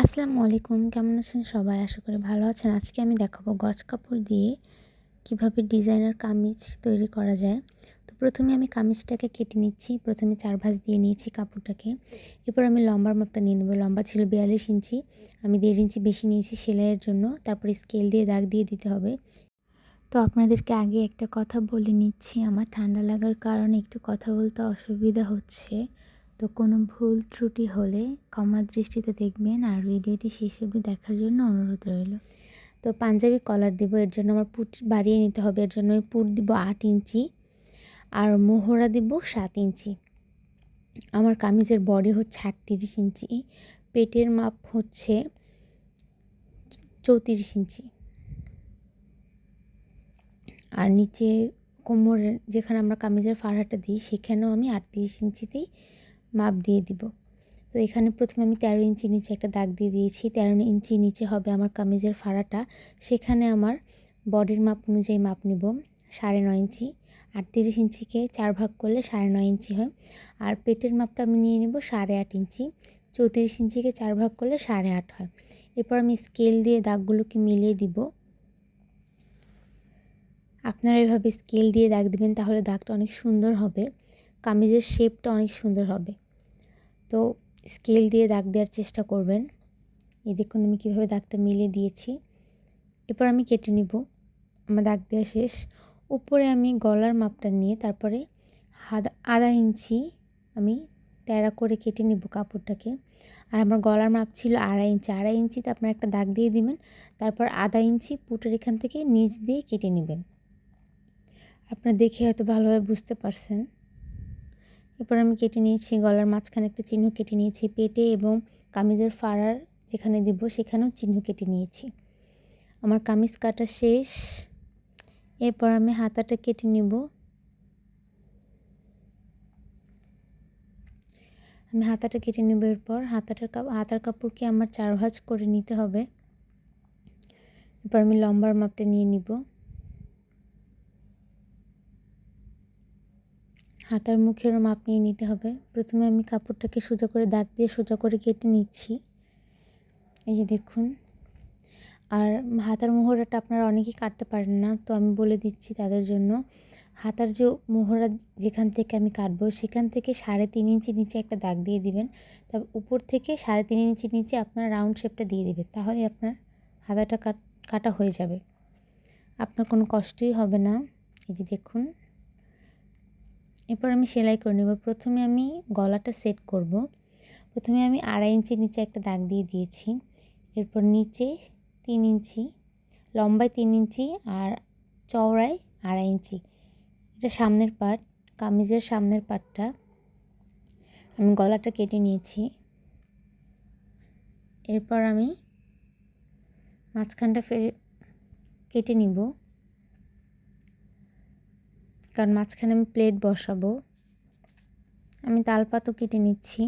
আসসালামু আলাইকুম। কেমন আছেন সবাই? আশা করি ভালো আছেন। আজকে আমি দেখাবো গজ কাপড় দিয়ে কিভাবে ডিজাইনার কামিজ তৈরি করা যায়। তো প্রথমে আমি কামিজটাকে কেটে নিচ্ছি। প্রথমে ৪ ভাঁজ দিয়ে নিয়েছি কাপড়টাকে। এরপর আমি লম্বার মাপটা নিয়ে নেব। লম্বা ছিল ৪২ ইঞ্চি। আমি ১.৫ ইঞ্চি বেশি নিয়েছি সেলাইয়ের জন্য। তারপরে স্কেল দিয়ে দাগ দিয়ে দিতে হবে। তো আপনাদেরকে আগে একটা কথা বলে নিচ্ছি, আমার ঠান্ডা লাগার কারণে একটু কথা বলতে অসুবিধা হচ্ছে। তো কোনো ভুল ত্রুটি হলে ক্ষমার দৃষ্টিতে দেখবেন, আর ভিডিওটি শেষ অবধি দেখার জন্য অনুরোধ রইল। তো পাঞ্জাবি কলার দিব, এর জন্য আমার পুট বাড়িয়ে নিতে হবে। এর জন্য আমি পুট দিব ৮ ইঞ্চি আর মোহরা দিব ৭ ইঞ্চি। আমার কামিজের বডি হচ্ছে ৩৮ ইঞ্চি, পেটের মাপ হচ্ছে ৩৪ ইঞ্চি। আর নিচে কোমরের যেখানে আমরা কামিজের ফাড়াটা দিই সেখানেও আমি ৩৮ ইঞ্চিতেই মাপ দিয়ে দিব। তো এখানে প্রথমে আমি ১৩ ইঞ্চি নিচে একটা দাগ দিয়ে দিয়েছি। ১৩ ইঞ্চি নিচে হবে আমার কামিজের ফাড়াটা। সেখানে আমার বডির মাপ অনুযায়ী মাপ নিব ৯.৫ ইঞ্চি। ৩৮ ইঞ্চিকে ৪ ভাগ করলে ৯.৫ ইঞ্চি হয়। আর পেটের মাপটা আমি নিয়ে নেব ৮.৫ ইঞ্চি। ৩৪ ইঞ্চিকে ৪ ভাগ করলে ৮.৫ হয়। এরপর আমি স্কেল দিয়ে দাগগুলোকে মিলিয়ে দিব। আপনারা এভাবে স্কেল দিয়ে দাগ দিবেন, তাহলে দাগটা অনেক সুন্দর হবে, কামিজের শেপটা অনেক সুন্দর হবে। তো স্কেল দিয়ে দাগ দেওয়ার চেষ্টা করবেন। এই দেখুন আমি কীভাবে দাগটা মিলিয়ে দিয়েছি। এরপর আমি কেটে নিব। আমার দাগ দেওয়া শেষ। উপরে আমি গলার মাপটা নিয়ে তারপরে আধা ইঞ্চি আমি তেড়া করে কেটে নিব কাপড়টাকে। আর আমার গলার মাপ ছিল ২.৫ ইঞ্চি। ২.৫ ইঞ্চিতে আপনারা একটা দাগ দিয়ে দিবেন। তারপর আধা ইঞ্চি পুটের এখান থেকে নিচ দিয়ে কেটে নেবেন। আপনারা দেখে হয়তো ভালোভাবে বুঝতে পারছেন। এরপর আমি কেটে নিয়েছি, গলার মাঝখানে একটা চিহ্ন কেটে নিয়েছি। পেটে এবং কামিজের ফাড়ার যেখানে দেব সেখানেও চিহ্ন কেটে নিয়েছি। আমার কামিজ কাটা শেষ। এরপর আমি হাতাটা কেটে নেব। এরপর হাতার কাপড়কে আমার ৪ ভাঁজ করে নিতে হবে। এরপর আমি লম্বার মাপটা নিয়ে নিব। হাতার মুখেরও মাপ নিয়ে নিতে হবে। প্রথমে আমি কাপড়টাকে সোজা করে দাগ দিয়ে সোজা করে কেটে নিচ্ছি। এই যে দেখুন। আর হাতার মোহরাটা আপনারা অনেকেই কাটতে পারেন না, তো আমি বলে দিচ্ছি তাদের জন্য। হাতার যে মোহরা যেখান থেকে আমি কাটবো সেখান থেকে ৩.৫ ইঞ্চি নিচে একটা দাগ দিয়ে দিবেন। তারপর উপর থেকে ৩.৫ ইঞ্চি নিচে আপনার রাউন্ড শেপটা দিয়ে দিবেন, তাহলে আপনার হাতাটা কাটা হয়ে যাবে, আপনার কোনো কষ্টই হবে না। এই যে দেখুন। এরপর আমি সেলাই করে নেব। প্রথমে আমি গলাটা সেট করব। প্রথমে আমি ২.৫ ইঞ্চি নিচে একটা দাগ দিয়ে দিয়েছি। এরপর নিচে ৩ ইঞ্চি, লম্বায় ৩ ইঞ্চি আর চওড়ায় ২.৫ ইঞ্চি। এটা সামনের পার্ট, কামিজের সামনের পার্টটা। আমি গলাটা কেটে নিয়েছি। এরপর আমি মাঝখানটা কেটে নিব, কারণ মাঝখানে আমি প্লেট বসাবো। আমি তালপাতও কেটে নিচ্ছি।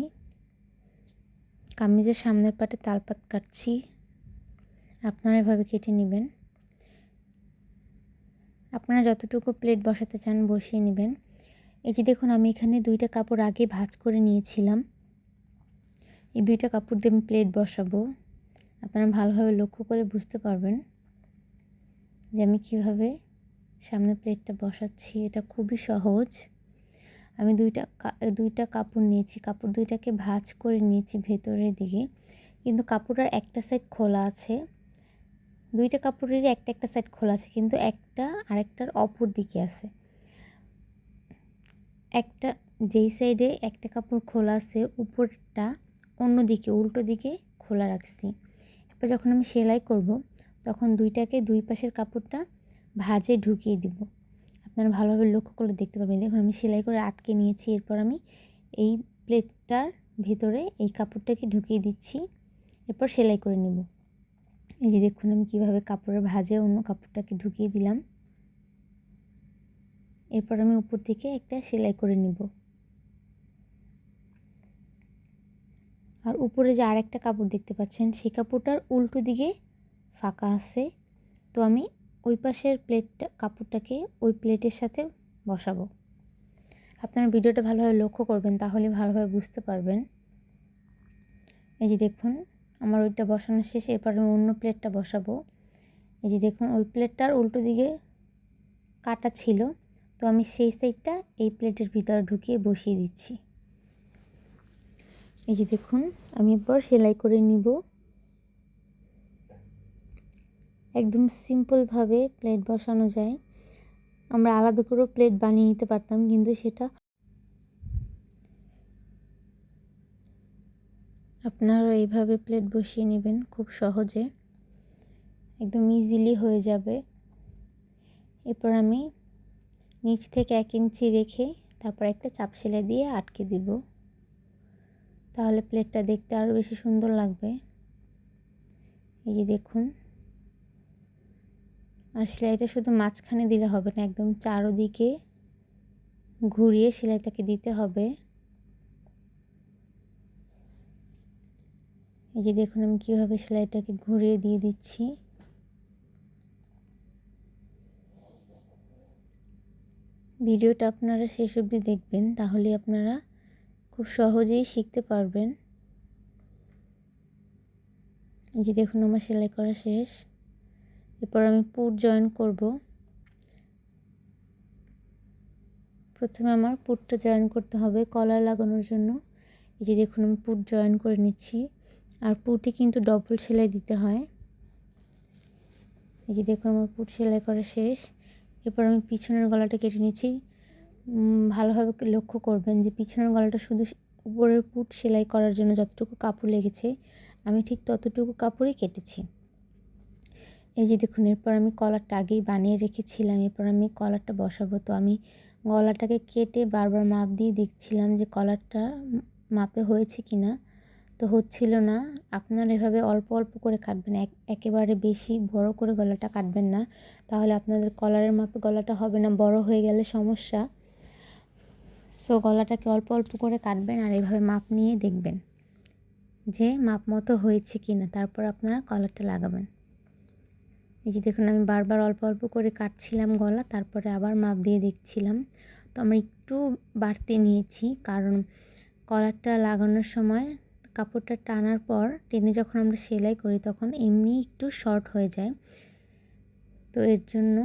কামিজের সামনের পাটে তালপাত কাটছি, আপনারা এভাবে কেটে নেবেন। আপনারা যতটুকু প্লেট বসাতে চান বসিয়ে নেবেন। এই যে দেখুন, আমি এখানে ২টা কাপড় আগে ভাঁজ করে নিয়েছিলাম। এই ২টা কাপড় দিয়ে আমি প্লেট বসাবো। আপনারা ভালোভাবে লক্ষ্য করে বুঝতে পারবেন যে আমি কীভাবে সামনে প্লেটটা বসাচ্ছি। এটা খুবই সহজ। আমি ২টা কাপড় নিয়েছি, কাপড় ২টাকে ভাঁজ করে নিয়েছি ভেতরের দিকে, কিন্তু কাপড়ের একটা সাইড খোলা আছে। ২টা কাপড়েরই একটা সাইড খোলা আছে, কিন্তু একটা আরেকটার অপর দিকে আছে। যেই সাইডে একটা কাপড় খোলা আছে উপরটা অন্য দিকে, উল্টো দিকে খোলা রাখছি। এরপর যখন আমি সেলাই করব তখন ২টাকে দুই পাশের কাপড়টা ভাঁজে ঢুকিয়ে দিব। আপনারা ভালোভাবে লক্ষ্য করলে দেখতে পাবেন। দেখুন আমি সেলাই করে আটকে নিয়েছি। এরপর আমি এই প্লেটটার ভিতরে এই কাপড়টাকে ঢুকিয়ে দিচ্ছি। এরপর সেলাই করে নেব। এই যে দেখুন আমি কীভাবে কাপড়ের ভাঁজে অন্য কাপড়টাকে ঢুকিয়ে দিলাম। এরপর আমি উপর থেকে একটা সেলাই করে নিব। আর উপরে যে আরেকটা কাপড় দেখতে পাচ্ছেন সেই কাপড়টার উল্টো দিকে ফাঁকা আছে, তো আমি ওই পাশের কাপড়টাকে ওই প্লেটের সাথে বসাবো। আপনারা ভিডিওটা ভালোভাবে লক্ষ্য করবেন, তাহলে ভালোভাবে বুঝতে পারবেন। এই যে দেখুন আমার ওইটা বসানো শেষ। এরপর আমি অন্য প্লেটটা বসাবো। এই যে দেখুন ওই প্লেটটার উল্টো দিকে কাটা ছিল, তো আমি সেই সাইডটা এই প্লেটের ভিতরে ঢুকিয়ে বসিয়ে দিচ্ছি। এই যে দেখুন আমি এরপর সেলাই করে নিব। একদম সিম্পলভাবে প্লেট বসানো যায়। আমরা আলাদা করেও প্লেট বানিয়ে নিতে পারতাম, কিন্তু সেটা আপনারা এইভাবে প্লেট বসিয়ে নেবেন খুব সহজে, একদম ইজিলি হয়ে যাবে। এরপর আমি নিচ থেকে 1 ইঞ্চি রেখে তারপর একটা চাপ সেলাই দিয়ে আটকে দিব, তাহলে প্লেটটা দেখতে আরও বেশি সুন্দর লাগবে। এই যে দেখুন, আর সেলাইটা শুধু মাঝখানে দিলে হবে না, একদম চারদিকে ঘুরিয়ে সেলাইটাকে দিতে হবে। এই যে দেখুন আমি কীভাবে সেলাইটাকে ঘুরিয়ে দিয়ে দিচ্ছি। ভিডিওটা আপনারা শেষ অবধি দেখবেন, তাহলে আপনারা খুব সহজেই শিখতে পারবেন। এই যে দেখুন আমার সেলাই করা শেষ। এরপর আমি পুট জয়েন করব। প্রথমে আমার পুটটা জয়েন করতে হবে কলার লাগানোর জন্য। এই যে দেখুন আমি পুট জয়েন করে নিচ্ছি, আর পুটে কিন্তু ডবল সেলাই দিতে হয়। এই যে দেখুন আমার পুট সেলাই করা শেষ। এরপর আমি পিছনের গলাটা কেটে নিচ্ছি। ভালোভাবে লক্ষ্য করবেন যে পিছনের গলাটা শুধু উপরের পুট সেলাই করার জন্য যতটুকু কাপড় লেগেছে আমি ঠিক ততটুকু কাপড়ই কেটেছি। এই যে দেখুন এরপর আমি কলারটা আগেই বানিয়ে রেখেছিলাম। এরপর আমি কলারটা বসাবো। তো আমি গলাটাকে কেটে বারবার মাপ দিয়ে দেখছিলাম যে কলারটা মাপে হয়েছে কি না। তো হচ্ছিল না। আপনারা এভাবে অল্প অল্প করে কাটবেন, একেবারে বেশি বড় করে গলাটা কাটবেন না, তাহলে আপনাদের কলারের মাপে গলাটা হবে না, বড় হয়ে গেলে সমস্যা। সো গলাটাকে অল্প অল্প করে কাটবেন, আর এভাবে মাপ নিয়ে দেখবেন যে মাপ মতো হয়েছে কি না, তারপর আপনারা কলারটা লাগাবেন। এই যে দেখুন আমি বারবার অল্প অল্প করে কাটছিলাম গলা, তারপরে আবার মাপ দিয়ে দেখছিলাম। তো আমরা একটু বাড়তি নিয়েছি, কারণ কলারটা লাগানোর সময় কাপড়টা টানার পর টেনে যখন আমরা সেলাই করি তখন এমনি একটু শর্ট হয়ে যায়। তো এর জন্য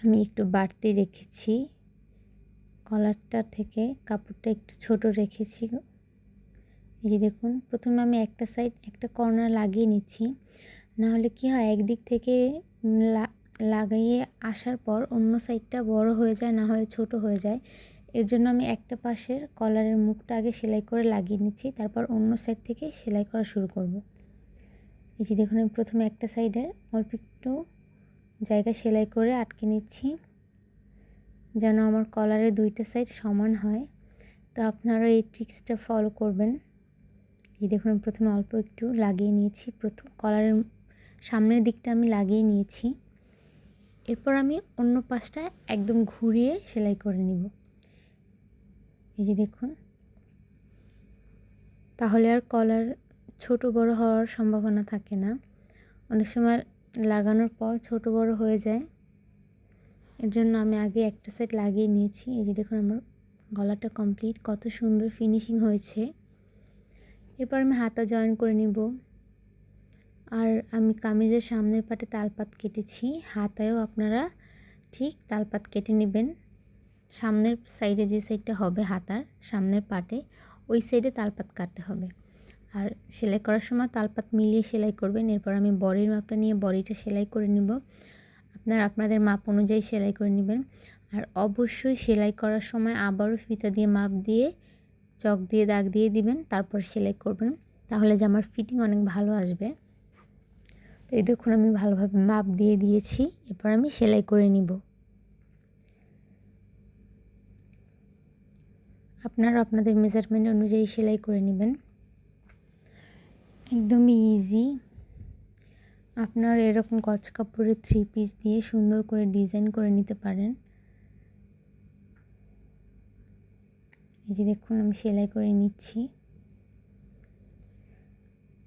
আমি একটু বাড়তি রেখেছি, কলারটা থেকে কাপড়টা একটু ছোট রেখেছি। এই যে দেখুন প্রথমে আমি একটা সাইড একটা কর্নার লাগিয়ে নিচ্ছি, নাহলে কি হয় একদিক থেকে লাগাইয়ে আসার পর অন্য সাইডটা বড় হয়ে যায়, না হলে ছোট হয়ে যায়। এর জন্য আমি একটা পাশের কলারের মুখটা আগে সেলাই করে লাগিয়ে নিচ্ছি, তারপর অন্য সাইড থেকে সেলাই করা শুরু করব। এই যে দেখুন আমি প্রথমে একটা সাইডে অল্প একটু জায়গা সেলাই করে আটকে নিচ্ছি, যেন আমার কলারের দুইটা সাইড সমান হয়। তো আপনারা এই ট্রিক্সটা ফলো করবেন। এই দেখুন আমি প্রথমে অল্প একটু লাগিয়ে নিয়েছি, প্রথম কলারের সামনের দিকটা আমি লাগিয়ে নিয়েছি। এরপর আমি অন্য পাশটা একদম ঘুরিয়ে সেলাই করে নিব। এই যে দেখুন, তাহলে আর কলার ছোট বড় হওয়ার সম্ভাবনা থাকে না। অনেক সময় লাগানোর পর ছোট বড় হয়ে যায়, এর জন্য আমি আগে একটা সাইড লাগিয়ে নিয়েছি। এই যে দেখুন আমার গলাটা কমপ্লিট, কত সুন্দর ফিনিশিং হয়েছে। এরপর আমি হাতা জয়েন করে নিব। আর আমি কামিজের সামনের পাটে তালপাত কেটেছি, হাতায়ও আপনারা ঠিক তালপাত কেটে নেবেন। সামনের সাইডে যে সাইডটা হবে হাতার সামনের পাটে, ওই সাইডে তালপাত কাটতে হবে। আর সেলাই করার সময় তালপাত মিলিয়ে সেলাই করবেন। এরপর আমি বডির মাপটা নিয়ে বডিটা সেলাই করে নিব। আপনারা আপনাদের মাপ অনুযায়ী সেলাই করে নেবেন। আর অবশ্যই সেলাই করার সময় আবারও ফিতা দিয়ে মাপ দিয়ে চক দিয়ে দাগ দিয়ে দিবেন, তারপর সেলাই করবেন, তাহলে জামার ফিটিং অনেক ভালো আসবে। তো এই দেখুন আমি ভালোভাবে মাপ দিয়ে দিয়েছি, এরপর আমি সেলাই করে নিব। আপনারা আপনাদের মেজারমেন্ট অনুযায়ী সেলাই করে নেবেন, একদমই ইজি। আপনারা এরকম কচ কাপড়ের 3 পিস দিয়ে সুন্দর করে ডিজাইন করে নিতে পারেন। এই যে দেখুন আমি সেলাই করে নিচ্ছি।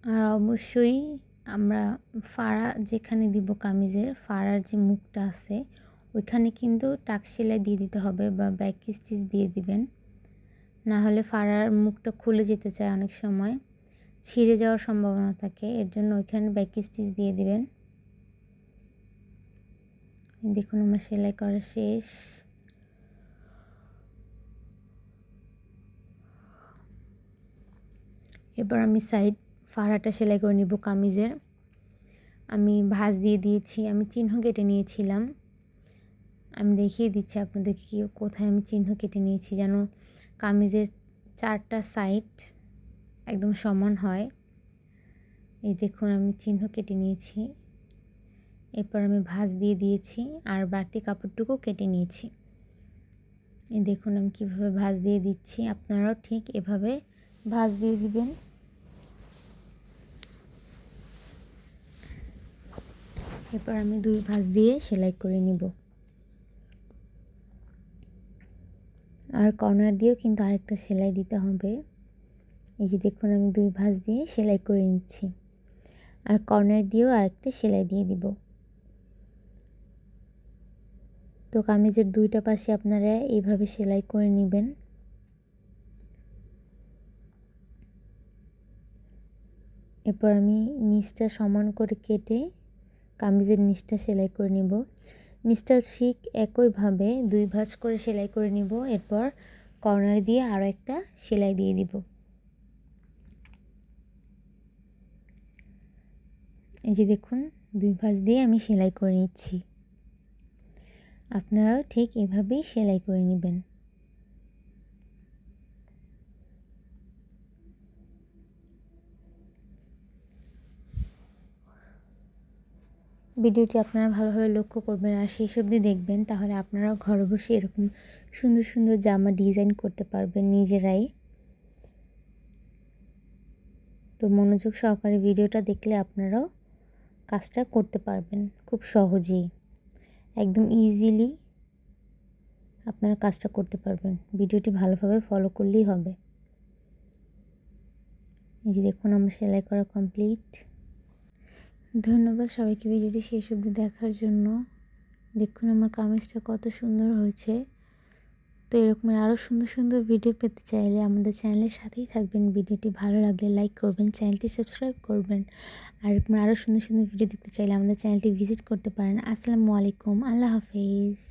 আর অবশ্যই আমরা ফাড়া যেখানে দিব কামিজের ফাড়ার যে মুখটা আছে ওইখানে কিন্তু টাক সেলাই দিয়ে দিতে হবে বা ব্যাক স্টিচ দিয়ে দিবেন, না হলে ফাড়ার মুখটা খুলে যেতে চায় অনেক সময়, ছিঁড়ে যাওয়ার সম্ভাবনা থাকে, এর জন্য ওইখানে ব্যাক স্টিচ দিয়ে দিবেন। দেখুন আমার সেলাই করা শেষ। এবার আমি সাইড ফাড়াটা সেলাই করে নিব কামিজের। আমি ভাঁজ দিয়ে দিয়েছি, আমি চিহ্ন কেটে নিয়েছিলাম। আমি দেখিয়ে দিচ্ছি আপনাদেরকে কোথায় আমি চিহ্ন কেটে নিয়েছি, যেন কামিজের 4টা সাইড একদম সমান হয়। এই দেখুন আমি চিহ্ন কেটে নিয়েছি। এরপর আমি ভাঁজ দিয়ে দিয়েছি আর বাড়তি কাপড়টুকু কেটে নিয়েছি। এই দেখুন আমি কীভাবে ভাঁজ দিয়ে দিচ্ছি, আপনারাও ঠিক এভাবে ভাঁজ দিয়ে দিবেন। এরপর আমি 2 ভাঁজ দিয়ে সেলাই করে নিব। আর কর্নার দিয়েও কিন্তু আরেকটা সেলাই দিতে হবে। এই যে দেখুন আমি 2 ভাঁজ দিয়ে সেলাই করে নিচ্ছি, আর কর্নার দিয়েও আরেকটা সেলাই দিয়ে দিব। তো কামিজের 2টা পাশে আপনারা এইভাবে সেলাই করে নেবেন। এরপর আমি নিচটা সমান করে কেটে কামিজের নিচটা সেলাই করে নিব। নিচটা ঠিক একইভাবে 2 ভাঁজ করে সেলাই করে নিব। এরপর কর্নার দিয়ে আরও একটা সেলাই দিয়ে দিব। এই যে দেখুন 2 ভাঁজ দিয়ে আমি সেলাই করে নিচ্ছি। আপনারাও ঠিক এভাবেই সেলাই করে নেবেন। ভিডিওটি আপনারা ভালোভাবে লক্ষ্য করবেন আর শেষ অবধি দেখবেন, তাহলে আপনারাও ঘরে বসে এরকম সুন্দর সুন্দর জামা ডিজাইন করতে পারবেন নিজেরাই। তো মনোযোগ সহকারে ভিডিওটা দেখলে আপনারাও কাজটা করতে পারবেন খুব সহজেই, একদম ইজিলি আপনারা কাজটা করতে পারবেন। ভিডিওটি ভালোভাবে ফলো করলেই হবে। এই যে দেখুন আমার সেলাই করা কমপ্লিট। ধন্যবাদ সবাইকে ভিডিওটি শেষ অবধি দেখার জন্য। দেখুন আমার কামিজটা কত সুন্দর হয়েছে। তো এরকম আরও সুন্দর সুন্দর ভিডিও পেতে চাইলে আমাদের চ্যানেলের সাথেই থাকবেন। ভিডিওটি ভালো লাগলে লাইক করবেন, চ্যানেলটি সাবস্ক্রাইব করবেন। আর এরকম আরও সুন্দর সুন্দর ভিডিও দেখতে চাইলে আমাদের চ্যানেলটি ভিজিট করতে পারেন। আসসালামু আলাইকুম, আল্লাহ হাফেজ।